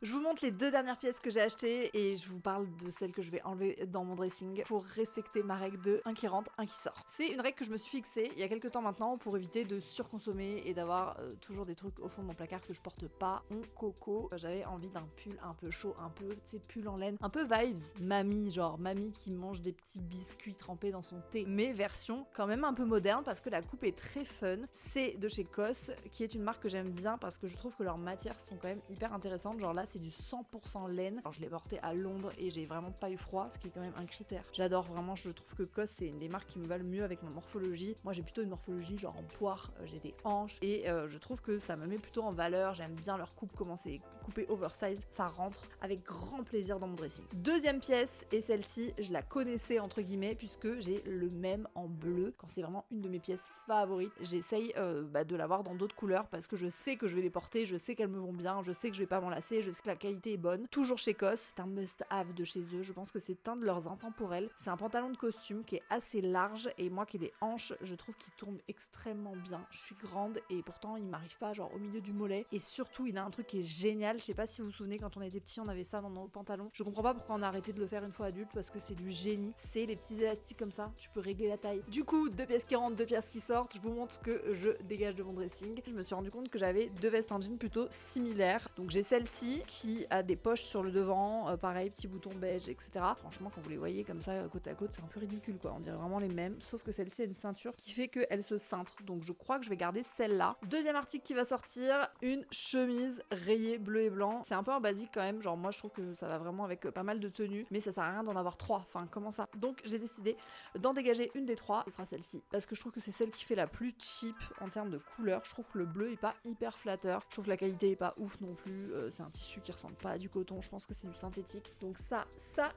Je vous montre les 2 dernières pièces que j'ai achetées et je vous parle de celles que je vais enlever dans mon dressing pour respecter ma règle de un qui rentre, un qui sort. C'est une règle que je me suis fixée il y a quelques temps maintenant pour éviter de surconsommer et d'avoir toujours des trucs au fond de mon placard que je porte pas. Mon coco, j'avais envie d'un pull un peu chaud, un peu, tu sais, pull en laine, un peu vibes mamie, genre mamie qui mange des petits biscuits trempés dans son thé, mais version quand même un peu moderne parce que la coupe est très fun. C'est de chez COS, qui est une marque que j'aime bien parce que je trouve que leurs matières sont quand même hyper intéressantes. Genre là, c'est du 100% laine. Alors je l'ai porté à Londres et j'ai vraiment pas eu froid, ce qui est quand même un critère. J'adore vraiment, je trouve que COS c'est une des marques qui me va le mieux avec ma morphologie. Moi j'ai plutôt une morphologie genre en poire, j'ai des hanches et je trouve que ça me met plutôt en valeur. J'aime bien leur coupe, comment c'est coupé oversize, ça rentre avec grand plaisir dans mon dressing. Deuxième pièce, et celle-ci je la connaissais entre guillemets puisque j'ai le même en bleu. Quand c'est vraiment une de mes pièces favorites, j'essaye de l'avoir dans d'autres couleurs parce que je sais que je vais les porter, je sais qu'elles me vont bien, je sais que je vais pas m'en lasser, je sais que la qualité est bonne. Toujours chez COS, c'est un must-have de chez eux, je pense que c'est un de leurs intemporels. C'est un pantalon de costume qui est assez large et moi qui ai des hanches, je trouve qu'il tombe extrêmement bien. Je suis grande et pourtant il m'arrive pas genre au milieu du mollet et surtout il a un truc qui est génial, je sais pas si vous vous souvenez quand on était petit on avait ça dans nos pantalons. Je comprends pas pourquoi on a arrêté de le faire une fois adulte parce que c'est du génie. C'est les petits élastiques comme ça, tu peux régler la taille. Du coup, 2 pièces qui rentrent, 2 pièces qui sortent, je vous montre ce que je dégage de mon dressing. Je me suis rendu compte que j'avais 2 vestes en jean plutôt similaires. Donc j'ai celle-ci qui a des poches sur le devant, pareil, petit bouton beige, etc. Franchement, quand vous les voyez comme ça côte à côte, c'est un peu ridicule quoi, on dirait vraiment les mêmes, sauf que celle-ci a une ceinture qui fait qu'elle se cintre. Donc je crois que je vais garder celle-là. Deuxième article qui va sortir, une chemise rayée bleu et blanc. C'est un peu un basique quand même, genre moi je trouve que ça va vraiment avec pas mal de tenues, mais ça sert à rien d'en avoir 3, enfin comment ça. Donc j'ai décidé d'en dégager une des 3, ce sera celle-ci, parce que je trouve que c'est celle qui fait la plus cheap en termes de couleur. Je trouve que le bleu est pas hyper flatteur, je trouve que la qualité est pas ouf non plus, c'est un tissu qui ressemble pas à du coton, je pense que c'est du synthétique, donc ça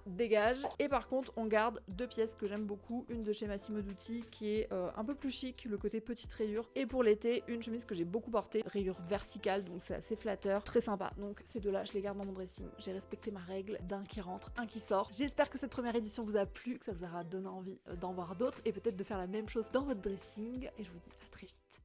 dégage. Et par contre on garde 2 pièces que j'aime beaucoup, une de chez Massimo Dutti qui est un peu plus chic, le côté petite rayure, et pour l'été une chemise que j'ai beaucoup portée, rayure verticale, donc c'est assez flatteur, très sympa. Donc ces 2 là je les garde dans mon dressing, j'ai respecté ma règle d'un qui rentre, un qui sort. J'espère que cette première édition vous a plu, que ça vous aura donné envie d'en voir d'autres et peut-être de faire la même chose dans votre dressing, et je vous dis à très vite.